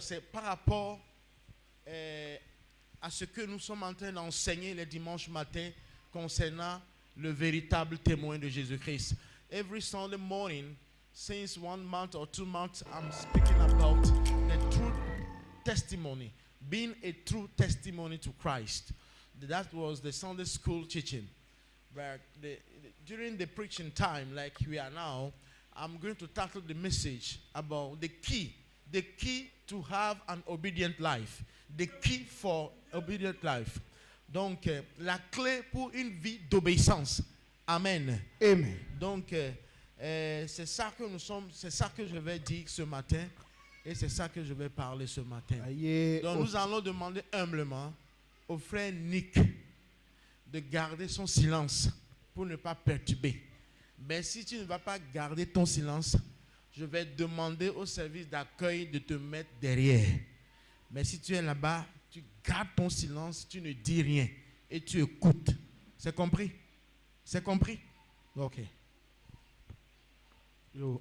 c'est par rapport à ce que nous sommes en train d'enseigner les dimanches matins concernant le véritable témoin de Jésus-Christ. Every Sunday morning, since 1 month or 2 months, I'm speaking about the true testimony, being a true testimony to Christ. That was the Sunday school teaching. But during the preaching time, like we are now, I'm going to tackle the message about the key to have an obedient life, the key for obedient life. Donc, la clé pour une vie d'obéissance. Amen. Amen. Donc, c'est ça que c'est ça que je vais dire ce matin, et c'est ça que je vais parler ce matin. Donc, nous allons demander humblement au frère Nick de garder son silence pour ne pas perturber. Mais si tu ne vas pas garder ton silence, je vais demander au service d'accueil de te mettre derrière. Mais si tu es là-bas, tu gardes ton silence, tu ne dis rien et tu écoutes. C'est compris? C'est compris? Ok. Donc,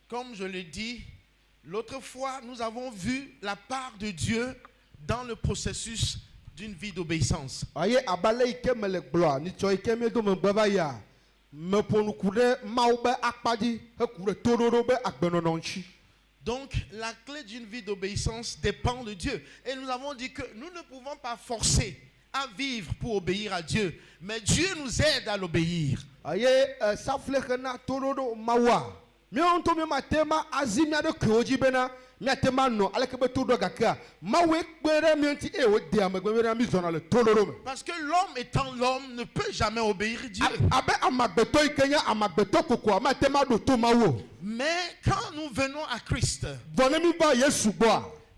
comme je l'ai dit, l'autre fois, nous avons vu la part de Dieu dans le processus d'une vie d'obéissance. Donc, la clé d'une vie d'obéissance dépend de Dieu. Et nous avons dit que nous ne pouvons pas forcer à vivre pour obéir à Dieu, mais Dieu nous aide à l'obéir. Parce que l'homme étant l'homme ne peut jamais obéir à Dieu. Mais quand nous venons à Christ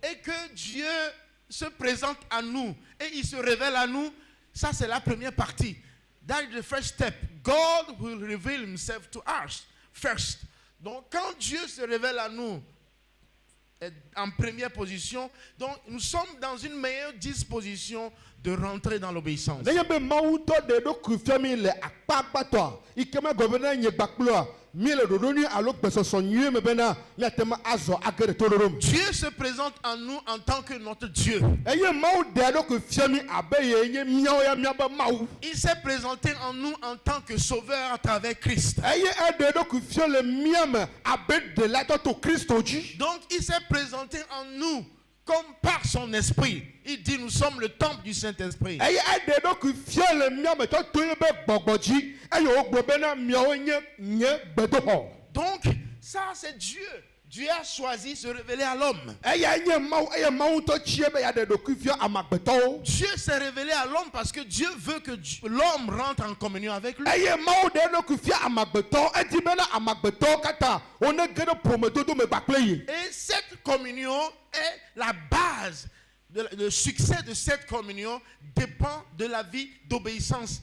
et que Dieu se présente à nous et il se révèle à nous, ça c'est la première partie. That is the first step. God will reveal himself to us first. Donc quand Dieu se révèle à nous en première position, donc nous sommes dans une meilleure disposition de rentrer dans l'obéissance. Dieu se présente en nous en tant que notre Dieu. Il s'est présenté en nous en tant que sauveur à travers Christ. Donc il s'est présenté en nous comme par son esprit. Il dit nous sommes le temple du Saint-Esprit. Donc ça c'est Dieu. Dieu a choisi de se révéler à l'homme. Dieu s'est révélé à l'homme parce que Dieu veut que l'homme rentre en communion avec lui. Et cette communion est la base. Le succès de cette communion dépend de la vie d'obéissance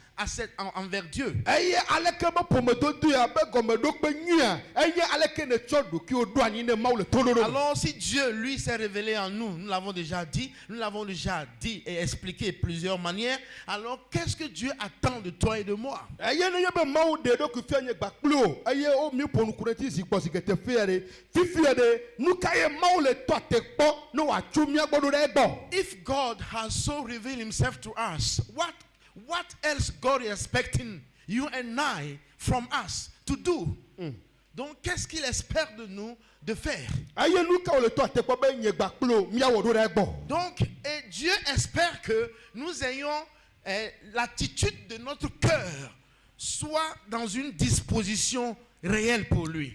envers Dieu. Alors si Dieu lui s'est révélé en nous, nous l'avons déjà dit et expliqué de plusieurs manières, alors qu'est-ce que Dieu attend de toi et de moi? If God has so revealed himself to us, what else God is expecting you and I from us to do? Donc qu'est-ce qu'il espère de nous de faire? Donc Dieu espère que nous ayons l'attitude de notre cœur soit dans une disposition réelle pour lui.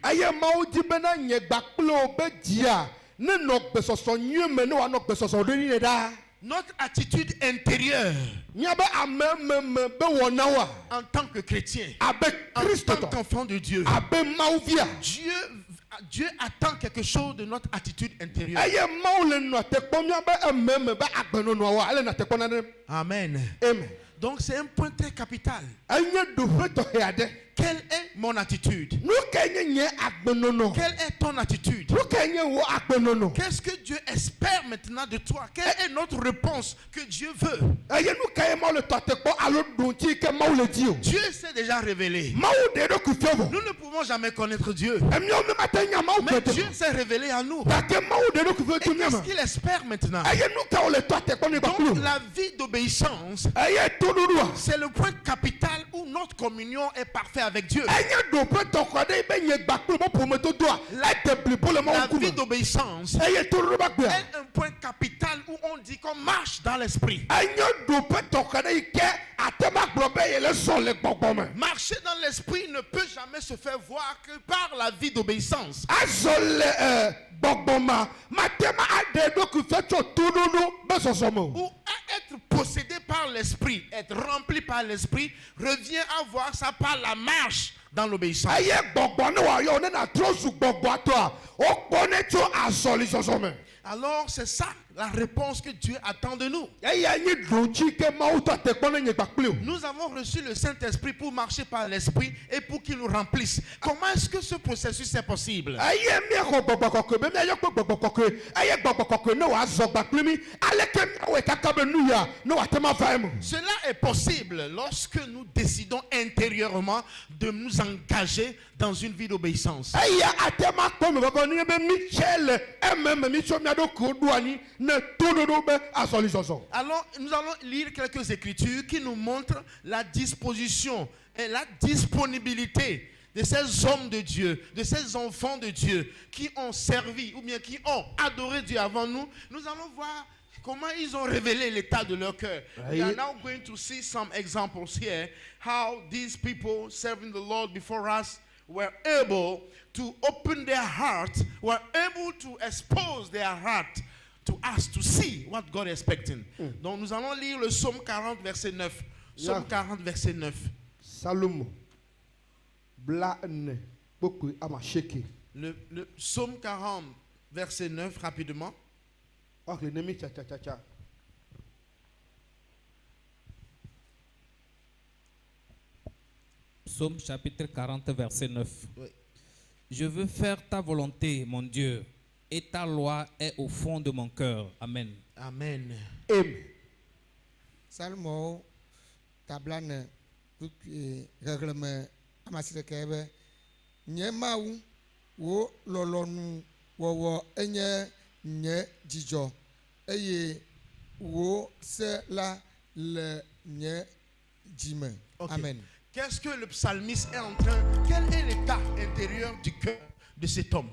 Notre attitude intérieure en tant que chrétien, en tant qu'enfant de Dieu, Dieu attend quelque chose de notre attitude intérieure. Amen. Donc c'est un point très capital. quelle est mon attitude? Quelle est ton attitude? Qu'est-ce que Dieu espère maintenant de toi? Quelle est notre réponse que Dieu veut? Dieu s'est déjà révélé. Nous ne pouvons jamais connaître Dieu. Mais Dieu s'est révélé à nous. Et qu'est-ce qu'il espère maintenant? Donc la vie d'obéissance, c'est le point capital où notre communion est parfaite avec Dieu. La vie d'obéissance est un point capital où on dit qu'on marche dans l'esprit. Marcher dans l'esprit ne peut jamais se faire voir que par la vie d'obéissance. Ou être possédé par l'esprit, être rempli par l'esprit, revient à voir ça par la marche dans l'obéissance. Alors c'est ça la réponse que Dieu attend de nous. Nous avons reçu le Saint-Esprit pour marcher par l'Esprit et pour qu'il nous remplisse. Comment est-ce que ce processus est possible? Cela est possible lorsque nous décidons intérieurement de nous engager dans une vie d'obéissance. Alors, nous allons lire quelques écritures qui nous montrent la disposition et la disponibilité de ces hommes de Dieu, de ces enfants de Dieu qui ont servi ou bien qui ont adoré Dieu avant nous. Nous allons voir comment ils ont révélé l'état de leur cœur. We are now going to see some examples here how these people serving the Lord before us were able to open their heart, were able to expose their heart to us, to see what God is expecting. Donc nous allons lire le psaume 40 verset 9. Psaume 40 verset 9. Salomon. Le psaume 40 verset 9 rapidement. Psaume chapitre 40 verset 9. Oui. Je veux faire ta volonté, mon Dieu, et ta loi est au fond de mon cœur. Amen. Amen. Salmo tablane tuki règlement amasire kebe nyemawu wo lolonu wo enye nye jijo eye wo se la le nye jime. Okay. Amen. Qu'est-ce que le psalmiste est en train? Quel est l'état intérieur du cœur de cet homme?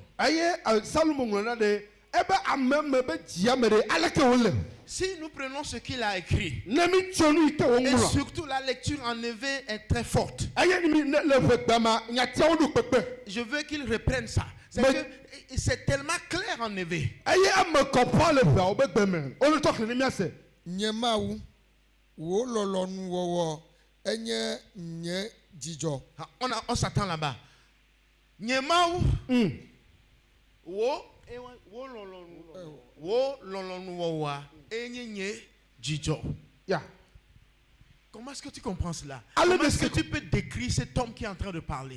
Si nous prenons ce qu'il a écrit, et surtout la lecture en EV est très forte, je veux qu'il reprenne ça. C'est tellement clair en EV. Nyemawu wo lolonu wo enye nye jijo. On s'attend là-bas. Nyemawu wo lolonu wo enye nye jijo. Comment est-ce que tu comprends cela? Comment est-ce que tu peux décrire cet homme qui est en train de parler?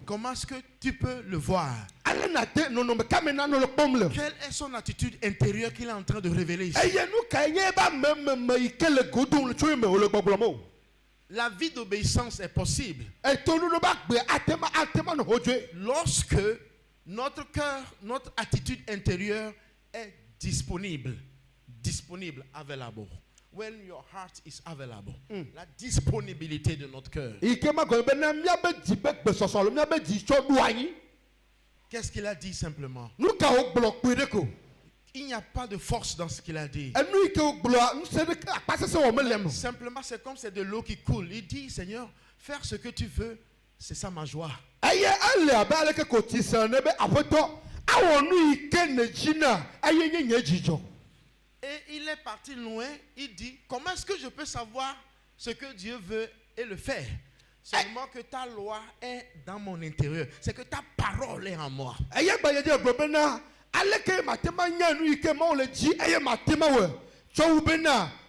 Comment est-ce que tu peux le voir? Quelle est son attitude intérieure qu'il est en train de révéler ici? La vie d'obéissance est possible lorsque notre cœur, notre attitude intérieure est disponible, available. When your heart is available. La disponibilité de notre cœur. Qu'est-ce qu'il a dit simplement? Il n'y a pas de force dans ce qu'il a dit. Simplement, c'est comme c'est de l'eau qui coule. Il dit, Seigneur, faire ce que tu veux, c'est ça ma joie. Et il est parti loin. Il dit, comment est-ce que je peux savoir ce que Dieu veut et le faire? Seulement que ta loi est dans mon intérieur. C'est que ta parole est en moi.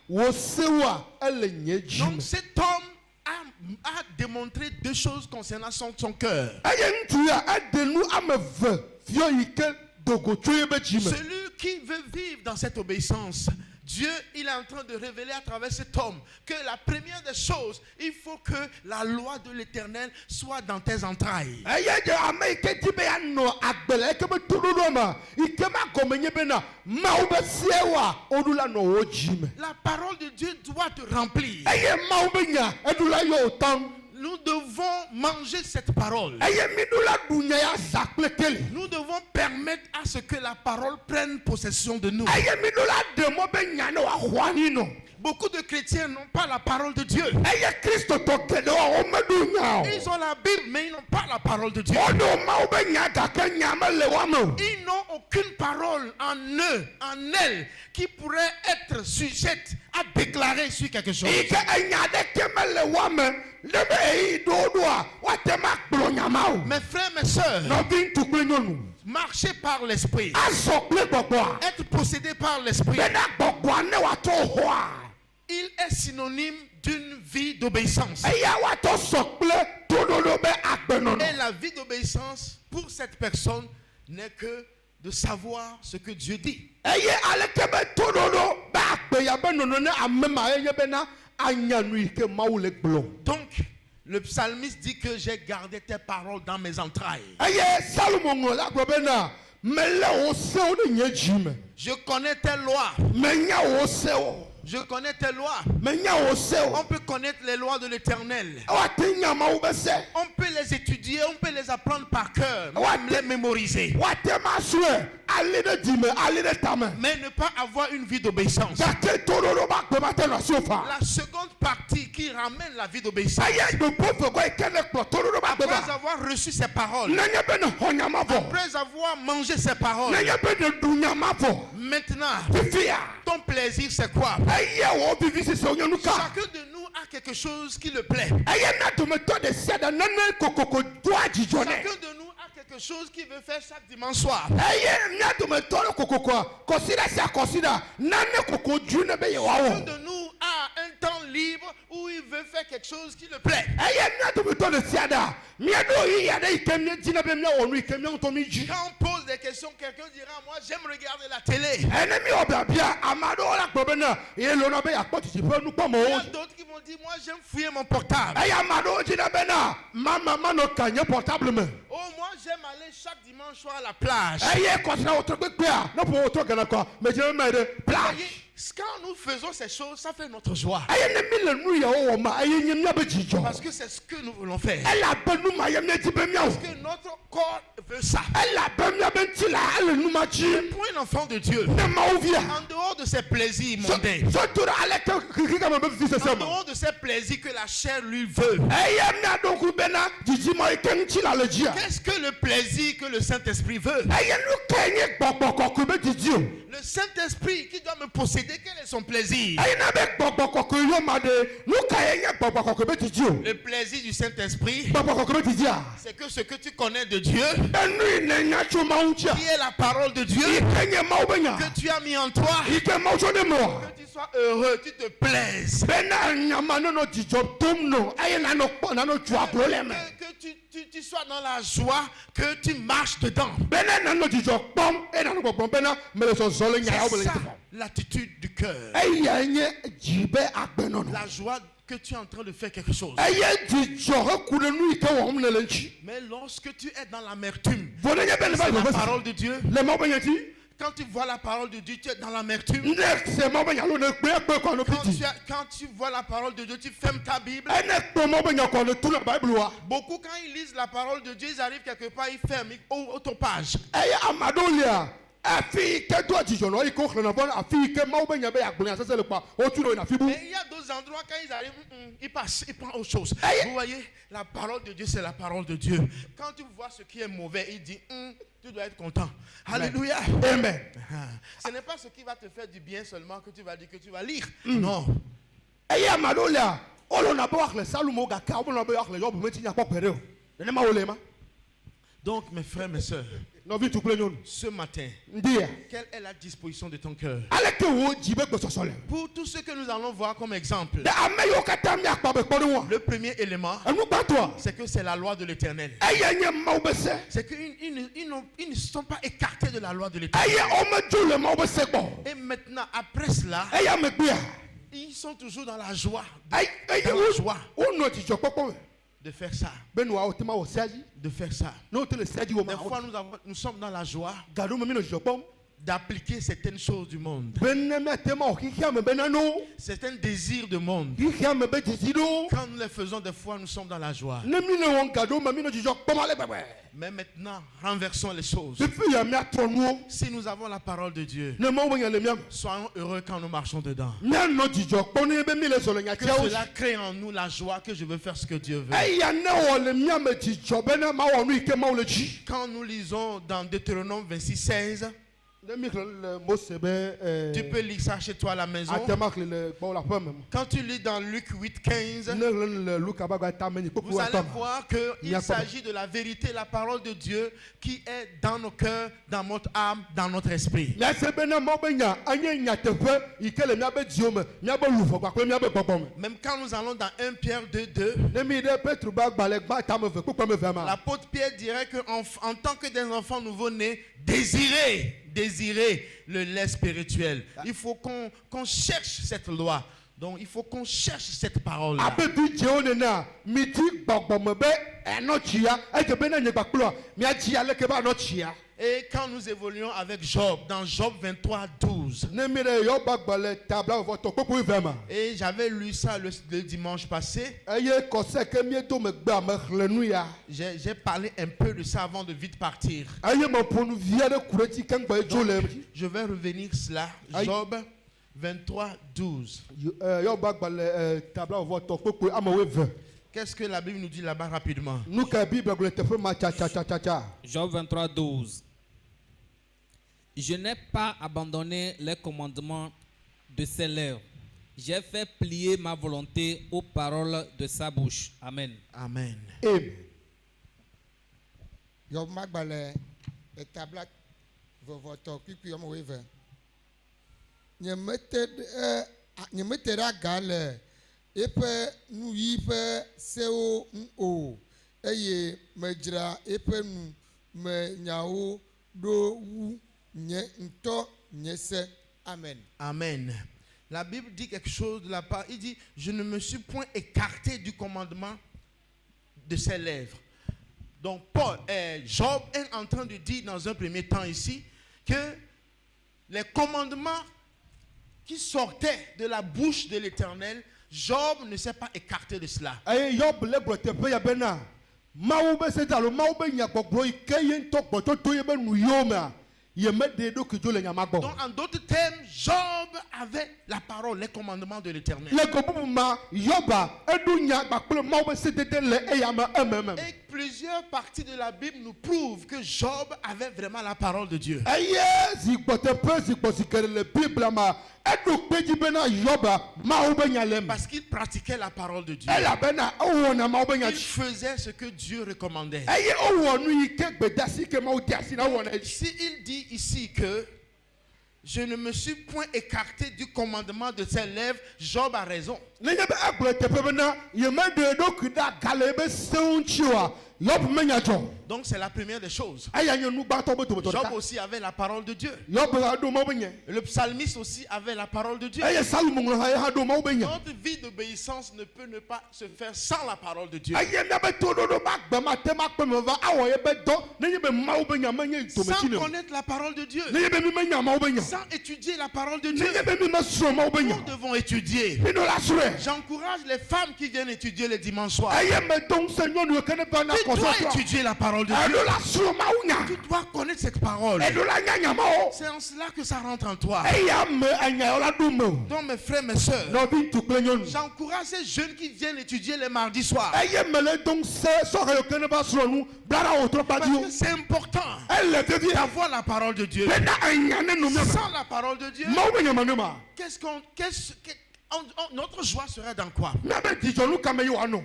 wo sewa ele nye dzi Donc me. cet homme a démontré deux choses concernant son cœur. Eye ŋutsu ya ede nu ame eve fio yi ke dogo tso ye be dzi me. Celui qui veut vivre dans cette obéissance, Dieu, il est en train de révéler à travers cet homme que la première des choses, il faut que la loi de l'Éternel soit dans tes entrailles. Eye de ame yi ke di be ya nɔ agbele yi ke be toɖoɖo ma yi ke ma gɔme nye bena Mawu be sewa oɖu la nɔ wo dzi me. La parole de Dieu doit te remplir. Eye Mawu be nya eɖu la yɔ o tɔn. Nous devons manger cette parole. Eye mi ɖu la ɖu nya ya za kple kele. Nous devons permettre à ce que la parole prenne possession de nous. Eye mi ɖu la ɖe mɔ be nya ne wa xɔ anyi nɔ. Beaucoup de chrétiens n'ont pas la parole de Dieu. Eye Kristo tɔ geɖewo wo me ɖu nya o. Ils ont la Bible, mais ils n'ont pas la parole de Dieu. Wo ɖo Mawu be nya gake nya me le wa me o. Ils n'ont aucune parole en eux, en elles, qui pourrait être sujette à déclarer sur quelque chose. Yi ke enya ɖeke me le wa me ne be eyi ɖoɖoa woate ma kplɔ nya ma o. Mes frères, mes sœurs, Nɔvi ŋutsu kple nyɔnu. marcher par l'esprit, Azɔ kple gbɔgbɔa. être possédé par l'esprit, Bena gbɔgbɔa ne w'atɔ xɔa. il est synonyme d'une vie d'obéissance. Eya w'atɔ sɔ kple toɖoɖo be agbenɔnɔ. Et la vie d'obéissance pour cette personne n'est que de savoir ce que Dieu dit. Eye aleke be toɖoɖo be agbeya be nɔnɔ ne ame ma ye nye bena anya nu yi ke Mawu le gblɔm. Donc, le psalmiste dit que j'ai gardé tes paroles dans mes entrailles. Eye Salomo ŋlɔ la gblɔ bena mele wo sewo ɖe nye dzi me. Je connais tes lois. Menya wo sewo. Je connais tes lois. Menya wo sewo. On peut connaître les lois de l'Éternel. Wate nya Mawu be se. On peut les étudier, on peut les apprendre par cœur, Ouais. même les mémoriser. Wate ma sue ali ɖe dzime ali ɖe tame. Mais ne pas avoir une vie d'obéissance. Gake toɖoɖo ba gbe ma te nɔ asi o fa. La seconde partie qui ramène la vie d'obéissance, Eye dopo feko yi ke ne kplɔ toɖoɖo ba gbe après ba. avoir reçu ces paroles, Nenye be ne xɔ nya ma vɔ. après avoir mangé ces paroles, Nenye be ne ɖu nya ma vɔ. maintenant, Fifia. ton plaisir c'est quoi? Eye wo vivi sise wo nye nu ka. Chacun de nous a quelque chose qui le plaît. Eye na dometɔ ɖe sia ɖe nene kokoko doa dzidzɔ nɛ. Chacun de nous a quelque chose qu'il veut faire chaque dimanche soir. Eye mia dometɔ le kokokoa kɔsiɖa sia kɔsiɖa nane koko dui ne be Chacun yewoawɔ. de nous a un temps libre où il veut faire quelque chose qui le plaît. Eye mia dometɔ ɖe sia ɖa miaɖo yi ya ɖe yi ke miedina be miawɔ nu yi ke mia ŋutɔ mi dzi. Quand on pose des questions, quelqu'un dira, moi j'aime regarder la télé. Ene mi wɔ biabia ame aɖewo la gblɔ bena ye lona be yakpɔ tsitsi ƒe Il y a nukpɔmɔwo. d'autres qui vont dire, moi j'aime fouiller mon portable. Eye ame aɖewo dzina bena mama manɔ ka nye portable me. Oh, moi j'aime aller chaque dimanche soir à la plage. Eye kɔsina wotɔ gbegblea ne ƒo wotɔ gana kɔ medzina me ɖe Vous plage. voyez, quand nous faisons ces choses, ça fait notre joie. Eye ne mi le nu yawo wɔ ma eye nye miabe dzidzɔ. Parce que c'est ce que nous voulons faire. Elabe nu ma ye miedi be miawɔ. Parce que notre corps veut ça. Elabe miabe ŋuti la ele nu ma dzi. Pour un enfant de Dieu, Ne Mawu via. en dehors de ces plaisirs mondains, Surtout ɖe aleke kiki kama be fifi sese en me. dehors de ces plaisirs que la chair lui veut, Eye miaɖo ŋku bena dzidzimɔ yi ke ŋuti la le dzia. qu'est-ce que le plaisir que le Saint-Esprit veut? Eye nu ke nye gbɔgbɔ kɔkɔe be didi o. Le Saint-Esprit qui doit me posséder, quel est son plaisir? Eye na be gbɔgbɔ kɔkɔe yɔ ma ɖe nu ka ye nye gbɔgbɔ kɔkɔe be didi o. Le plaisir du Saint-Esprit, Gbɔgbɔ kɔkɔe be didia. c'est que ce que tu connais de Dieu, Enu yi ne nya tso Mawu ŋutia. qui est la parole de Dieu, Yi ke nye Mawu be nya. que tu as mis en toi, Yi ke Mawu tsɔ ne me wa. que tu sois heureux, tu te plaises. Bena nyama ne nɔ dzidzɔ tom no eye nanɔ kpɔ nanɔ tu aglo le me. Que tu sois dans la joie, que tu marches dedans. Bena nanɔ dzidzɔ kpɔm eye nanɔ gbɔgbɔm bena mele zɔzɔ le nya yawo be le C'est ça te fɔ. l'attitude du cœur. Eya nye dzi be agbenɔnɔ. La joie que tu es en train de faire quelque chose. Eye dzidzɔ heku ɖe nu yi ke wɔm ne le ŋuti. Mais lorsque tu es dans l'amertume, Vɔ ne nye be ne va c'est la gbɔgbɔ parole de Dieu. le Mawu be nya dzi. Quand tu vois la parole de Dieu, tu es dans l'amertume. Ne se Mawu be nya lo ne gbe ekpe kɔ ne piti. Quand tu vois la parole de Dieu, tu fermes ta Bible. Ene kpɔ Mawu be nya kɔ ne tu le Bible wa. Beaucoup, quand ils lisent la parole de Dieu, ils arrivent quelque part, ils ferment autopage. Eye ame aɖewo lia afi yi ke do dzidzɔ nɔ yi ke xlẽna vɔ afi yi ke Mawu be nya be agblẽ asese le kpa wotu ɖe yina afi bu. Mais il y a d'autres endroits, quand ils arrivent, ils passent, ils prennent autre chose. Aïe. Vous voyez, la parole de Dieu, c'est la parole de Dieu. Quand tu vois ce qui est mauvais, il dit, tu dois être content. Alléluia. Amen. Ce n'est pas ce qui va te faire du bien seulement que tu vas dire que tu vas lire. Non. Eye ame aɖewo lia wolɔna be woaxlẽ Salomo gake womena be woaxlẽ Yobu meti nya kpɔkpɛ ɖe o. Nenema wole ma. Donc, mes frères, mes sœurs, nɔvi tukple nyɔnu ce matin, ndia quelle est la disposition de ton cœur? ale ke wo dzi be gbɔsɔsɔ le Pour tous ceux que nous allons voir comme exemple, ɖe ame yiwo katã miakpɔ be kpɔ ɖe ŋua le premier élément, enu gbãtɔa c'est que c'est la loi de l'éternel. eya nye mawu be se C'est qu'ils ne sont pas écartés de la loi de l'éternel. eye womedzo le mawu be se gbɔ Et maintenant, après cela, eya megbea ils sont toujours dans la joie eye dans la joie wonɔ dzidzɔkpɔkpɔ me de faire ça, be nuawo te ma wɔ sea dzi de faire ça. ne wote le sea dzi wo Des ma fois, nous sommes dans la joie gaɖo me mi nɔ dzidzɔ kpɔm d'appliquer certaines choses du monde, be ne miate ma wɔ xixia me be nanewo certains désirs du monde. xixia me be didi ɖewo Quand nous les faisons, des fois, nous sommes dans la joie. ne mi ne wɔn gaɖo me mi nɔ dzidzɔ kpɔm ale gbegbe Mais maintenant, renversons les choses. fifi ya miatrɔ nuwo Si nous avons la parole de Dieu, ne mawu be nya le miame soyons heureux quand nous marchons dedans. mianɔ dzidzɔ kpɔm ne be mi le zɔ le Que nyatsiawo cela crée en nous la joie que je veux faire ce que Dieu veut. eya ne wɔ le miame dzidzɔ be ne ma wɔ nu yi ke mawu le dzi Quand nous lisons dans Deutéronome 26, 16, ne mi xlẽ le Mose be tu peux lire ça chez toi à la maison. atema xlẽ le gbɔwo le aƒe me Quand tu lis dans Luc 8, 15, ne xlẽ le Luka ba gba tame nyi vous kpokpo allez atɔ me voir qu'il s'agit de la vérité, la parole de Dieu qui est dans nos cœurs, dans notre âme, dans notre esprit. miase be ne mawu be nya enye nyateƒe yi ke le miabe dziwo me miabe luʋɔ kpakple miabe gbɔgbɔ me Même quand nous allons dans 1 Pierre 2, 2, ne mi ɖe Petro be agbalẽ gba tame ve kpokpo me ve ma l'apôtre Pierre dirait qu'en tant que des enfants nouveau-nés, désirez le lait spirituel. Il faut qu'on cherche cette loi. Donc il faut qu'on cherche cette parole-là. abe vi dzewo nena mi di gbɔgbɔ me be enɔ tsia edze be ne nye gbakploa miadzi aleke be anɔ tsia Et quand nous évoluons avec Job, dans Job 23, 12, ne mi ɖe Yob agbalẽ tabla vɔtɔ kpokpo ve ma et j'avais lu ça le dimanche passé, eye kɔse ke miedo megbe ame xlẽ nu ya j'ai parlé un peu de ça avant de vite partir. eye meƒo nu vi aɖe ku ɖe dzi keŋgbɔ edzo le eme Je vais revenir cela. Aïe. Job 23, 12. Yob agbalẽ tabla vɔtɔ kpokpo ame weve Qu'est-ce que la Bible nous dit là-bas rapidement? nu ka bible gblɔ le teƒe ma tsatsatsatsa Job 23, 12. Je n'ai pas abandonné les commandements de ses lèvres. J'ai fait plier ma volonté aux paroles de sa bouche. Amen. Amen. amen Yob magbalẽ etabla vɔvɔtɔ kpikpui wɔme wuieve. Nyemete ɖe aga le eƒe nuyi ƒe sewo ŋu o eye medzra eƒe nu me nyawo ɖo wu nye ŋutɔ nye se. Amen. Amen. La Bible dit quelque chose de la part. Il dit, je ne me suis point écarté du commandement de ses lèvres. Donc Job est en train de dire dans un premier temps ici que les commandements qui sortaient de la bouche de l'Éternel, Job ne s'est pas écarté de cela. eye Yob le gblɔ teƒe ya bena mawu be se alo mawu be nyagbɔgblɔ yi ke ye ŋutɔ gbɔtoto ye be nuyiwo mea ye meɖe eɖokui dzo le nyama gbɔ Donc en d'autres termes, Job avait la parole, les commandements de l'Éternel. le ko bubu ma Yoba eɖo nya gbakple mawu be sedede le eya me ememe Et plusieurs parties de la Bible nous prouvent que Job avait vraiment la parole de Dieu. eye zigbɔ teƒe zigbɔ si ke le biblia ma eɖo kpe dzi bena Yoba mawu be nya le eme Parce qu'il pratiquait la parole de Dieu. elabena ewɔna mawu be nya Il faisait ce que Dieu recommandait. eye ewɔ nu yi ke gbedasi ke mawu de asi na wɔna edzi Si il dit ici que je ne me suis point écarté du commandement de ses lèvres, Job a raison. nenye be egblɔ teƒe bena yemeɖe eɖokui ɖe aga le ebe sewo ŋuti oa Yob menya dzɔ Donc c'est la première des choses. eya nye nu gbãtɔ be dometɔ Job ɖeka aussi avait la parole de Dieu. Yob hã ɖo mawu be nya Le psalmiste aussi avait la parole de Dieu. eye Salomo ŋlɔ hã ye hã ɖo mawu be nya Notre vie d'obéissance ne peut ne pas se faire sans la parole de Dieu. eye miabe toɖoɖo ba gbe ma te ma kpe me va awɔ ye be dɔ nenye be mawu be nya menye Sans dometi ne o connaître la parole de Dieu. nenye be mi menya mawu be nya Sans étudier la parole de Dieu. nenye be mi mesrɔ̃ mawu be nya Nous devons étudier. mi no la srɔ̃e J'encourage les femmes qui viennent étudier les dimanches soirs. eye medo ŋusẽ nyɔnu yi ke ne va na Tu dois kɔsɔsɔ étudier la parole de Dieu. eɖo la srɔ̃ mawu nya Tu dois connaître cette parole. eɖo la nya nya mawo C'est en cela que ça rentre en toi. eye ame enya yɔ la ɖo me o Donc mes frères, mes sœurs, nɔvi ŋutsu kple nyɔnu j'encourage ces jeunes qui viennent étudier les mardis soirs. eye mele do ŋusẽ sɔhe yi ke ne va srɔ̃ nu bla ɖa wò trɔ kpa Parce dzi o que c'est important ele vevie d'avoir la parole de Dieu. bena enya ne nu miame Sans la parole de Dieu, mawu be nya ma ne ma notre joie serait dans quoi? miabe dzidzɔnu kame yi wòanɔ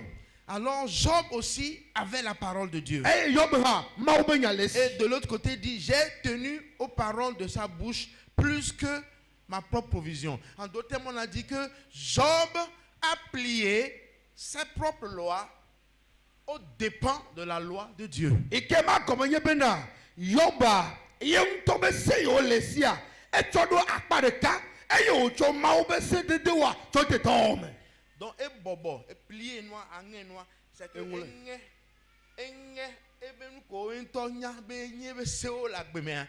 Alors Job aussi avait la parole de Dieu. eye yob hã mawu be nya le esi. Et de l'autre côté, il dit, j'ai tenu aux paroles de sa bouche plus que ma propre provision. En d'autres termes, on a dit que Job a plié ses propres lois aux dépens de la loi de Dieu. Ike ma gɔme nye bena yoba ye ŋutɔ be se yiwo le sia etsɔ ɖo akpa ɖeka eye wòtsɔ mawu be sededewoa tsɔ de dɔwɔ me. Donc, et bobo, et plié noir, angé noir, c'est que ebe nu ko ŋutɔ nya be nye be sewo la gbe mea,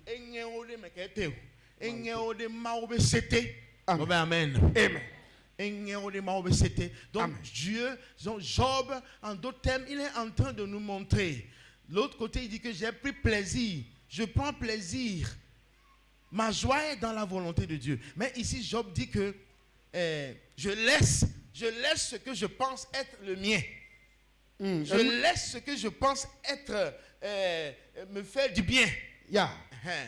enye wo de me kete o, enye wo de mawo be sete. Amen. Amen. Amen. Enye wo de mawo be sete. Donc Amen. Dieu, donc Job, en d'autres termes, il est en train de nous montrer. L'autre côté, il dit que j'ai pris plaisir, je prends plaisir. Ma joie est dans la volonté de Dieu. Mais ici, Job dit que je laisse ce que je pense être le mien. Je laisse ce que je pense être me faire du bien. Ya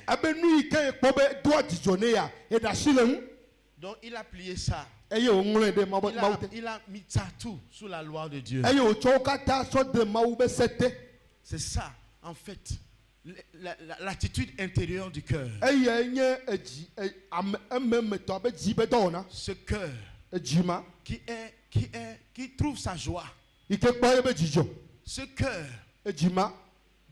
abe nu yi ke kpɔ be doa dzidzɔ ne ya eɖe asi le ŋu Donc il a plié ça. eye wòŋlɔe ɖe mawu te Il a mis ça tout sous la loi de Dieu. eye wòtsɔ wo katã sɔ de mawu be se te. C'est ça, en fait, l'attitude intérieure du cœur. Eye nye edzi ememetɔ be dzi be dɔwɔna Ce cœur edzima qui trouve sa joie. yi ke kpɔ ye be dzidzɔ Ce cœur edzima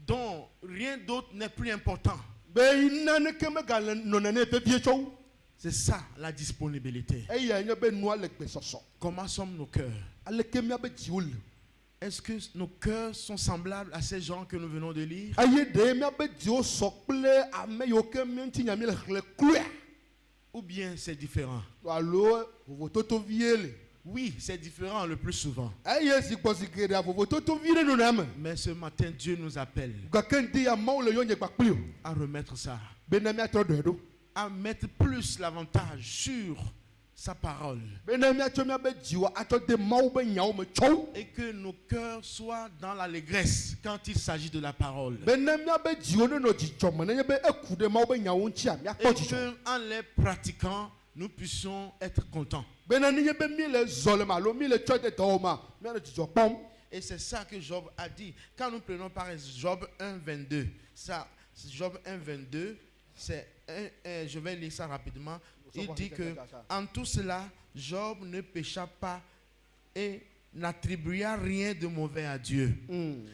dont rien d'autre n'est plus important. be naneke megale nɔnene vevie tsɔ wu. C'est ça, la disponibilité. Eya nye be nua le gbesɔsɔ. Comment sont nos cœurs? Aleke miabe dziwo le. Est-ce que nos cœurs sont semblables à ces gens que nous venons de lire? Eye ɖe miabe dziwo sɔ kple ame yiwo ke mia ŋuti nya mi le xlẽ kloa. Ou bien c'est différent? Alo vovototovie le. Oui, c'est différent le plus souvent. Eye si gbɔ si geɖea vovototovi ɖe nona me. Mais ce matin, Dieu nous appelle Gake ŋdi ya mawu le yɔ nye gbakpli o. à remettre ça, Bena miatrɔ ɖe ɖo. à mettre plus l'avantage sur sa parole. Bena miatsɔ miabe dziwo atsɔ de mawu be nyawo me tsɔ wu. Et que nos cœurs soient dans l'allégresse quand il s'agit de la parole. Bena miabe dziwo nenɔ dzidzɔ me nenye be eku ɖe mawu be nyawo ŋutia miakpɔ Et dzidzɔ. qu'en les pratiquant, nous puissions être contents. Bena nenye be mi le zɔ le ma alo mi le tsɔ de dɔwɔ ma mianɔ dzidzɔ kpɔm. Et c'est ça que Job a dit. Quand nous prenons par exemple Job 1, 22, ça, Job 1, 22, c'est je vais lire ça rapidement. Il dit que en tout cela, Job ne pécha pas et n'attribua rien de mauvais à Dieu.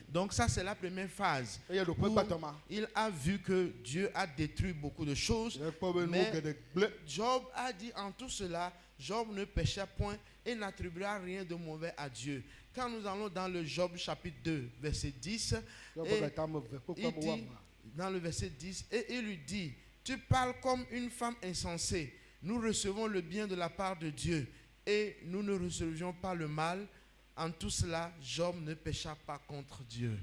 Donc ça, c'est la première phase. Eye ɖo ƒe Où gbãtɔma. il a vu que Dieu a détruit beaucoup de choses. Ekpɔ be nu Mais geɖe gblẽ. Job a dit en tout cela, Job ne pécha point et n'attribua rien de mauvais à Dieu. Quand nous allons dans le Job chapitre 2, verset 10, et il dit, dans le verset 10, et il lui dit, tu parles comme une femme insensée. Nous recevons le bien de la part de Dieu et nous ne recevions pas le mal. En tout cela, Job ne pécha pas contre Dieu.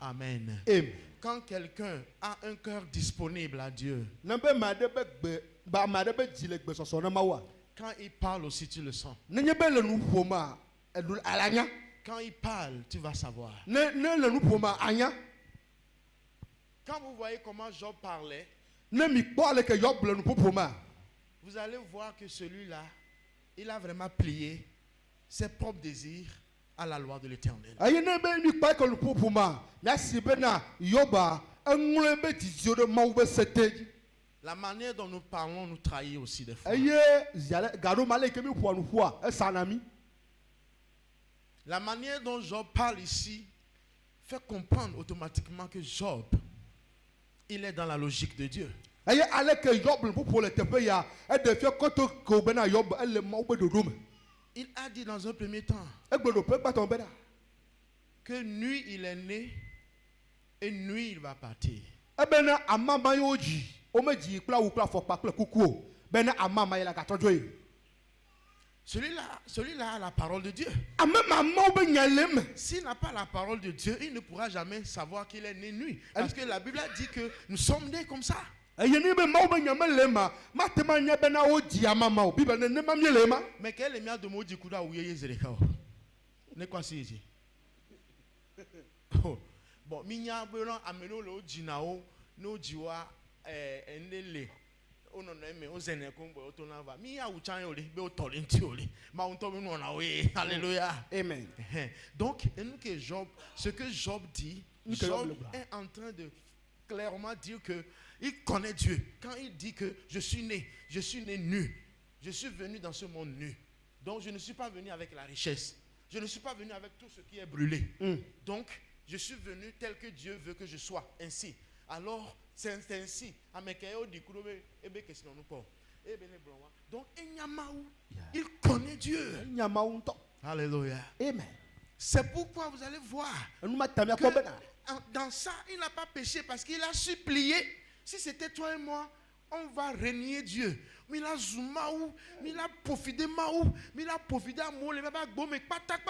Amen. Amen. Quand quelqu'un a un cœur disponible à Dieu, Ne be ma ɖe be gbe ba ma ɖe be dzi le gbesɔsɔ ne mawua. quand il parle aussi, tu le sens. Nenye be le nu ƒoma eɖu alanya. Quand il parle, tu vas savoir. Ne le nu ƒoma anya. Quand vous voyez comment Job parlait, Ne mi kpɔ aleke Yob le nu ƒoƒoma. vous allez voir que celui-là, il a vraiment plié ses propres désirs à la loi de l'Éternel. Eye ne be mi kpɔ eke nu ƒoƒoma miasi bena Yoba eŋlɔe be dzidziwo ɖe mawu be se te dzi. La manière dont nous parlons nous trahit aussi des fois. Eye ziale gaɖo ma le yi ke mi ƒoa nu ƒoa esa na mi. La manière dont Job parle ici fait comprendre automatiquement que Job, il est dans la logique de Dieu. Eye aleke Yob le ƒoƒo le teƒe ya eɖe fia kɔtɔ ko bena Yob ele mawu be ɖoɖo me. Il a dit dans un premier temps Egblɔ ɖo ƒe gbãtɔ bena que nuit il est né et nuit il va partir. ebena amama yiwo dzi wome dzi kple awu kple afɔkpa kple kuku o bena amama yi la gatrɔ dzo yi. Celui-là a la parole de Dieu. Ame mamawo be nya le me. S'il n'a pas la parole de Dieu, il ne pourra jamais savoir qu'il est né nuit. Parce que la Bible a dit que nous sommes nés comme ça. Eye ne be mawu be nya me le ma mate ma nya bena wo dzi amama o bibel ne ma mi le ma. Mais quel est le de moji kuda ou yeye zereka? Ne quoi c'est ici? Bon, minya beno ameno le ojinao no jiwa endele. Alléluia. Amen. Donc, ce que Job dit, Job est en train de clairement dire que il connaît Dieu. Quand il dit que je suis né nu, je suis venu dans ce monde nu. Donc, je ne suis pas venu avec la richesse. Je ne suis pas venu avec tout ce qui est brûlé. Donc, je suis venu tel que Dieu veut que je sois, ainsi. Alors, c'est ainsi. Donc, il connaît Dieu. Alléluia. Amen. C'est pourquoi vous allez voir que dans ça, il n'a pas péché parce qu'il a supplié. Si c'était toi et moi, on va régner Dieu. Mais il a zoumaou, mais il a profité maou, mais il a profité à moi, il m'a pas gommé, patak,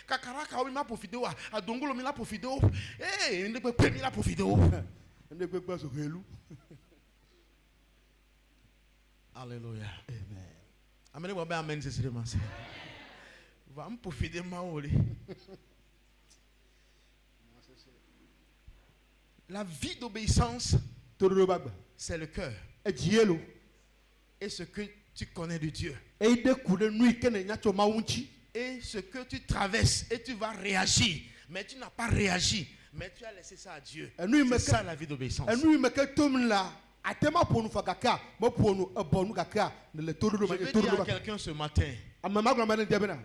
kakaraka, il m'a profité à dongolo, il a profité. Eh, il a profité. Alléluia. Amen. Amen, amen, c'est vraiment ça. Va me profiter maou. La vie d'obéissance, c'est le cœur. Et ce que tu connais de Dieu. Et ce que tu traverses et tu vas réagir. Mais tu n'as pas réagi. Mais tu as laissé ça à Dieu. C'est ça la vie d'obéissance. Je veux dire à quelqu'un ce matin.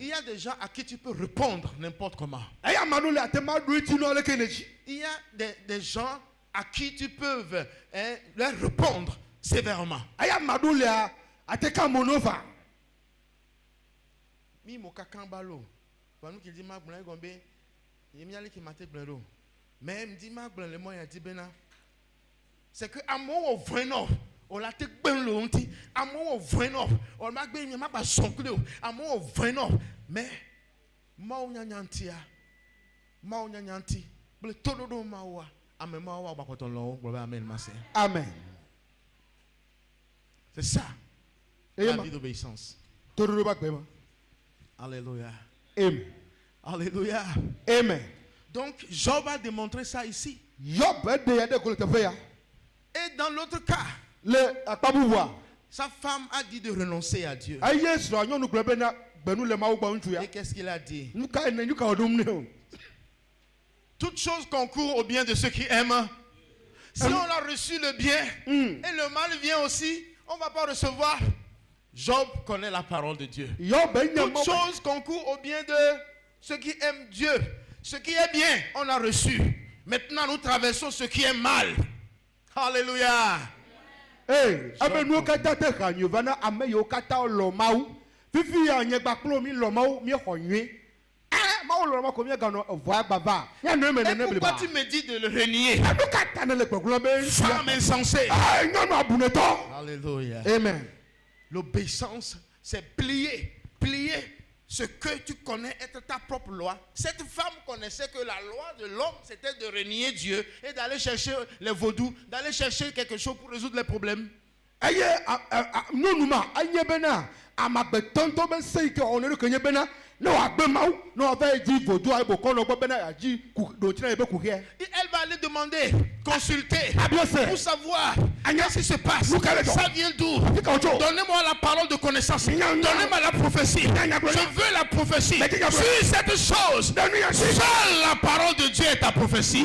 Il y a des gens à qui tu peux répondre n'importe comment. Il y a des gens à qui tu peux leur répondre sévèrement. C'est que à mon vraiment on l'a te ben lonti à mon vraiment on m'a ben m'a pas sonklé à mon vraiment mais ma onyanyantia ble todo do mawa amen mawa ba koton lo amen ma amen. C'est ça la vie d'obéissance. Alléluia. Amen. Alléluia. Amen. Donc Job a démontré ça ici. Et dans l'autre cas, sa femme a dit de renoncer à Dieu. Et qu'est-ce qu'il a dit? Toutes choses concourent au bien de ceux qui aiment. Si on a reçu le bien et le mal vient aussi, on ne va pas recevoir. Job connaît la parole de Dieu. Toutes choses concourent au bien de ceux qui aiment Dieu. Ce qui est bien, on a reçu. Maintenant, nous traversons ce qui est mal. Alléluia. Et pourquoi tu me dis de le renier? Femme insensée. Alléluia. Amen. L'obéissance, c'est plier ce que tu connais être ta propre loi. Cette femme connaissait que la loi de l'homme, c'était de renier Dieu et d'aller chercher les vaudous, d'aller chercher quelque chose pour résoudre les problèmes. Et elle va aller demander, consulter, pour savoir qu'est-ce qui se passe. Ça vient d'où? Donnez-moi la parole de connaissance. Donnez-moi la prophétie. Je veux la prophétie. Sur cette chose, seule la parole de Dieu est ta prophétie.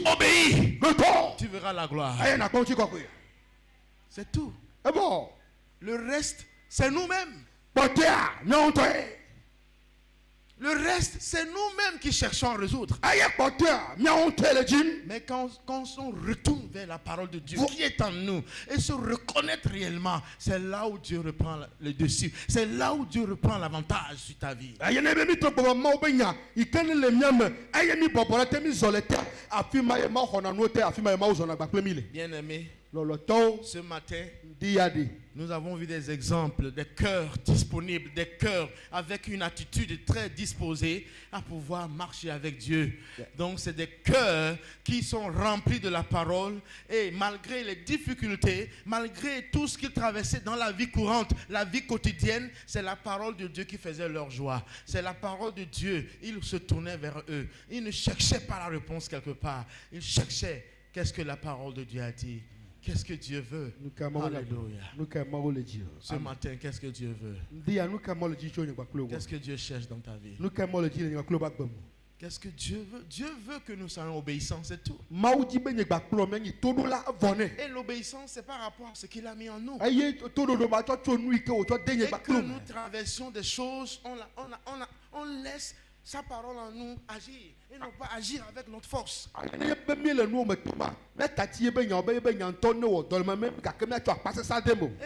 Obéis. Tu verras la gloire. C'est tout. Le reste, c'est nous-mêmes. Le reste, c'est nous-mêmes qui cherchons à résoudre. Mais quand on retourne vers la parole de Dieu qui est en nous et se reconnaître réellement, c'est là où Dieu reprend le dessus. C'est là où Dieu reprend l'avantage sur ta vie. Bien-aimé, ce matin, nous avons vu des exemples, des cœurs disponibles, des cœurs avec une attitude très disposée à pouvoir marcher avec Dieu. Donc c'est des cœurs qui sont remplis de la parole et malgré les difficultés, malgré tout ce qu'ils traversaient dans la vie courante, la vie quotidienne, c'est la parole de Dieu qui faisait leur joie. C'est la parole de Dieu. Ils se tournaient vers eux. Ils ne cherchaient pas la réponse quelque part. Ils cherchaient qu'est-ce que la parole de Dieu a dit. Qu'est-ce que Dieu veut? Alléluia. Ce matin, qu'est-ce que Dieu veut? Qu'est-ce que Dieu cherche dans ta vie? Qu'est-ce que Dieu veut? Dieu veut que nous soyons obéissants, c'est tout. Et l'obéissance, c'est par rapport à ce qu'il a mis en nous. Et que nous traversions des choses, on laisse sa parole en nous agir et non pas agir avec notre force. Et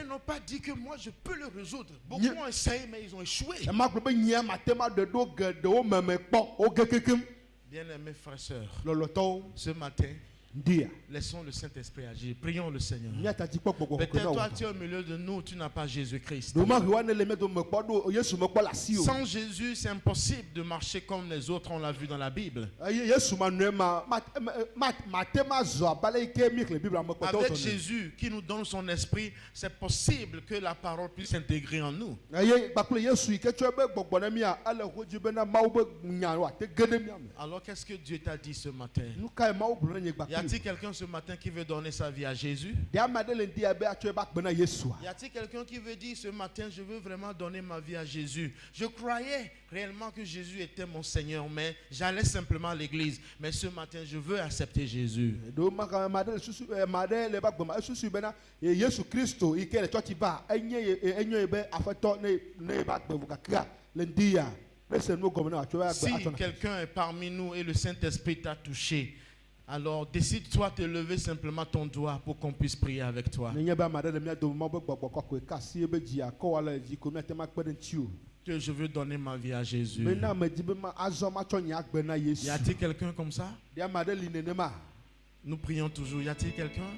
non pas dire que moi je peux le résoudre. Beaucoup ont essayé mais ils ont échoué. Bien-aimés frères et sœurs, ce matin, laissons le Saint-Esprit agir. Prions le Seigneur. Peut-être toi tu es au milieu de nous, tu n'as pas Jésus-Christ. Sans Jésus, c'est impossible de marcher comme les autres, on l'a vu dans la Bible. Avec Jésus qui nous donne son esprit, c'est possible que la parole puisse s'intégrer en nous. Alors qu'est-ce que Dieu t'a dit ce matin? Y a-t-il quelqu'un ce matin qui veut donner sa vie à Jésus? Y a-t-il quelqu'un qui veut dire ce matin, je veux vraiment donner ma vie à Jésus? Je croyais réellement que Jésus était mon Seigneur, mais j'allais simplement à l'église. Mais ce matin, je veux accepter Jésus. Si quelqu'un est parmi nous et le Saint-Esprit t'a touché, alors décide-toi de lever simplement ton doigt pour qu'on puisse prier avec toi. Que je veux donner ma vie à Jésus. Y a-t-il quelqu'un comme ça? Nous prions toujours. Y a-t-il quelqu'un?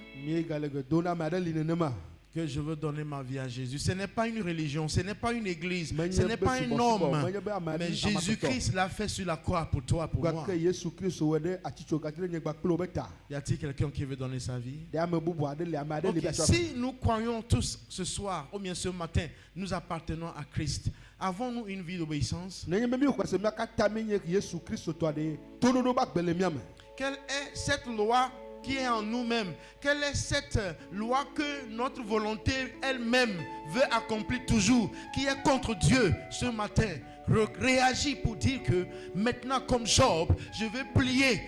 Que je veux donner ma vie à Jésus. Ce n'est pas une religion, ce n'est pas une église, ce n'est pas un homme. Mais Jésus-Christ l'a fait sur la croix pour toi, pour moi. Y a-t-il quelqu'un qui veut donner sa vie? Okay. Si nous croyons tous ce soir, ou bien ce matin, nous appartenons à Christ, avons-nous une vie d'obéissance? Quelle est cette loi qui est en nous-mêmes? Quelle est cette loi que notre volonté elle-même veut accomplir toujours, qui est contre Dieu ce matin? Réagis pour dire que maintenant, comme Job, je vais plier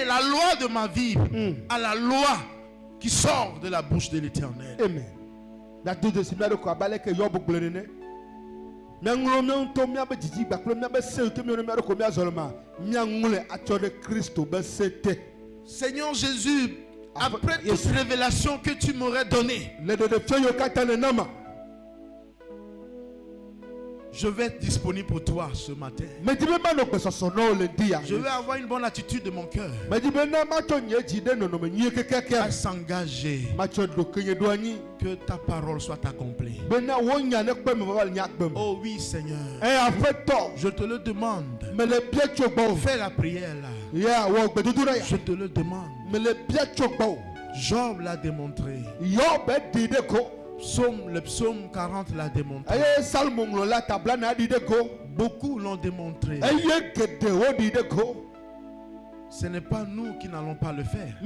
la loi de ma vie à la loi qui sort de la bouche de l'Éternel. Amen. Seigneur Jésus, après toute révélation que tu m'aurais donnée, je vais être disponible pour toi ce matin. Je vais avoir une bonne attitude de mon cœur à s'engager que ta parole soit accomplie. Oh oui Seigneur, je te le demande. Fais la prière là. Je te le demande. Job l'a démontré. Le psaume 40 l'a démontré. Beaucoup l'ont démontré. Ce n'est pas nous qui n'allons pas le faire.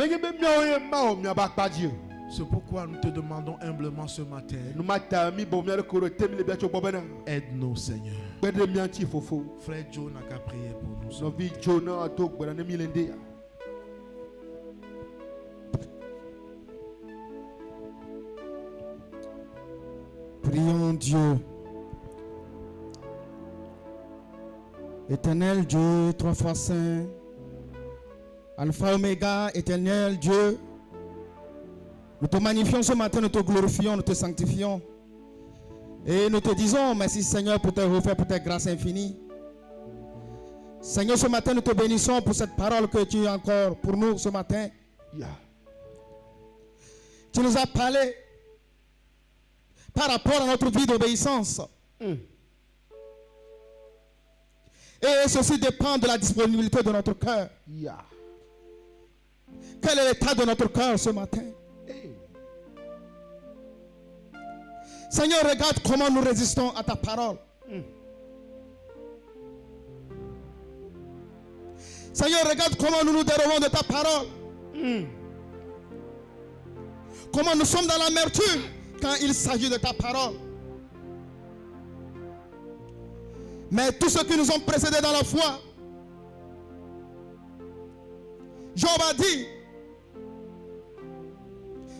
C'est pourquoi nous te demandons humblement ce matin. Aide-nous Seigneur. Frère Joe n'a qu'à prier pour nous. Prions Dieu. Éternel Dieu, trois fois saint, Alpha Oméga, éternel Dieu, nous te magnifions ce matin, nous te glorifions, nous te sanctifions. Et nous te disons merci Seigneur pour tes refaits, pour tes grâces infinies. Seigneur, ce matin, nous te bénissons pour cette parole que tu as encore pour nous ce matin. Tu nous as parlé par rapport à notre vie d'obéissance. Et ceci dépend de la disponibilité de notre cœur. Quel est l'état de notre cœur ce matin? Seigneur, regarde comment nous résistons à ta parole. Seigneur, regarde comment nous nous dérobons de ta parole. comment nous sommes dans l'amertume quand il s'agit de ta parole. Mais tous ceux qui nous ont précédés dans la foi, Job a dit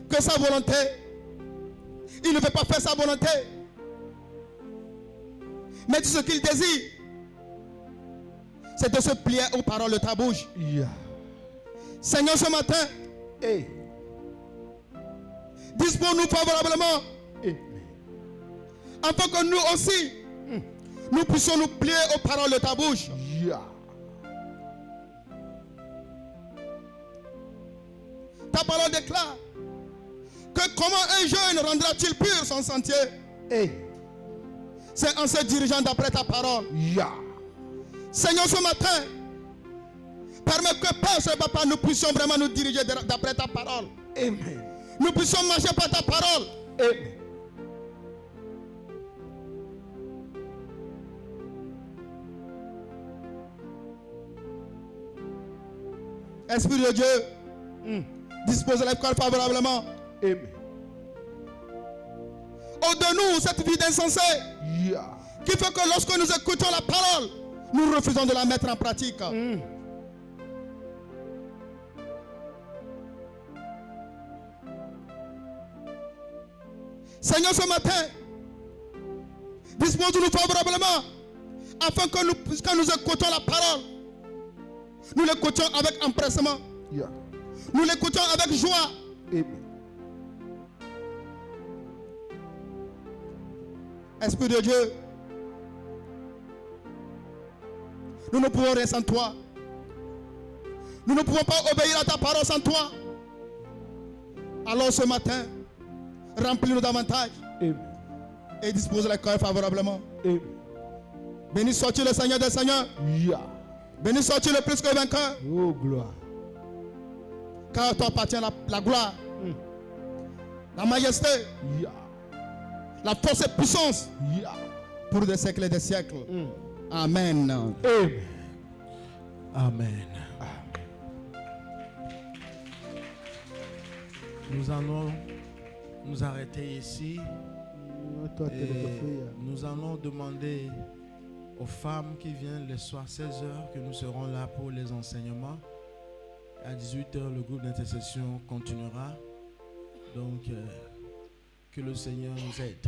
que sa volonté, il ne veut pas faire sa volonté, mais tout ce qu'il désire, c'est de se plier aux paroles de ta bouche. Yeah. Seigneur, ce matin, Hey. dispose-nous favorablement, Amen. afin que nous aussi, nous puissions nous plier aux paroles de ta bouche. Yeah. Ta parole déclare que comment un jeune rendra-t-il pur son sentier? Hey. C'est en se dirigeant d'après ta parole. Yeah. Seigneur, ce matin, permets que par ce papa, nous puissions vraiment nous diriger d'après ta parole. Amen. Nous puissions marcher par ta parole. Amen. Esprit de Dieu, dispose de l'école favorablement. Amen. Au-de-nous cette vie d'insensé Yeah. qui fait que lorsque nous écoutons la parole, nous refusons de la mettre en pratique. Seigneur, ce matin, dispose-nous favorablement afin que nous, quand nous écoutons la parole, nous l'écoutons avec empressement, Yeah. nous l'écoutons avec joie. Amen. Esprit de Dieu, nous ne pouvons rien sans toi. Nous ne pouvons pas obéir à ta parole sans toi. Alors ce matin, remplis-nous davantage Amen. et dispose le cœur favorablement. Amen. Béni sois-tu le Seigneur des Seigneurs. Yeah. Béni sois-tu le plus que vainqueur. Oh, gloire. Car à toi appartient la gloire, la majesté, Yeah. la force et puissance Yeah. pour des siècles et des siècles. Amen. Amen. Amen. Nous allons nous arrêter ici et nous allons demander aux femmes qui viennent le soir 16h que nous serons là pour les enseignements. À 18h, le groupe d'intercession continuera. Donc, que le Seigneur nous aide.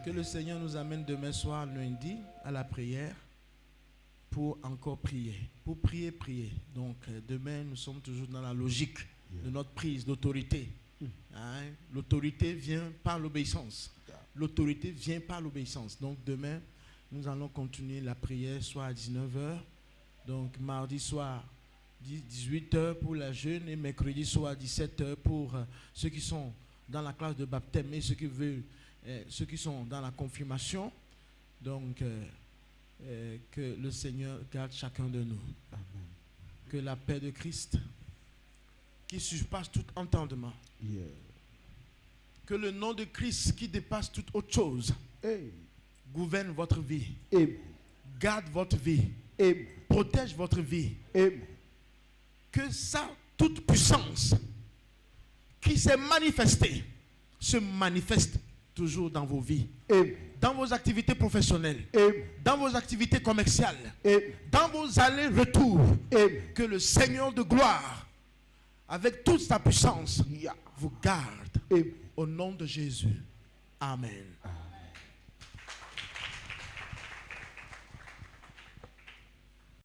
Que le Seigneur nous amène demain soir, lundi, à la prière pour encore prier. Pour prier. Donc, demain, nous sommes toujours dans la logique de notre prise d'autorité. Hein? L'autorité vient par l'obéissance. L'autorité vient par l'obéissance. Donc, demain, nous allons continuer la prière, soit à 19h. Donc, mardi soir, 18h pour la jeûne et mercredi soir à 17h pour ceux qui sont dans la classe de baptême et ceux qui sont dans la confirmation. Donc, que le Seigneur garde chacun de nous. Amen. Que la paix de Christ, qui surpasse tout entendement, que le nom de Christ qui dépasse toute autre chose, gouverne votre vie, garde votre vie, protège votre vie. Que sa toute puissance qui s'est manifestée se manifeste toujours dans vos vies, dans vos activités professionnelles, dans vos activités commerciales, dans vos allers-retours. Que le Seigneur de gloire, avec toute sa puissance, vous garde au nom de Jésus. Amen.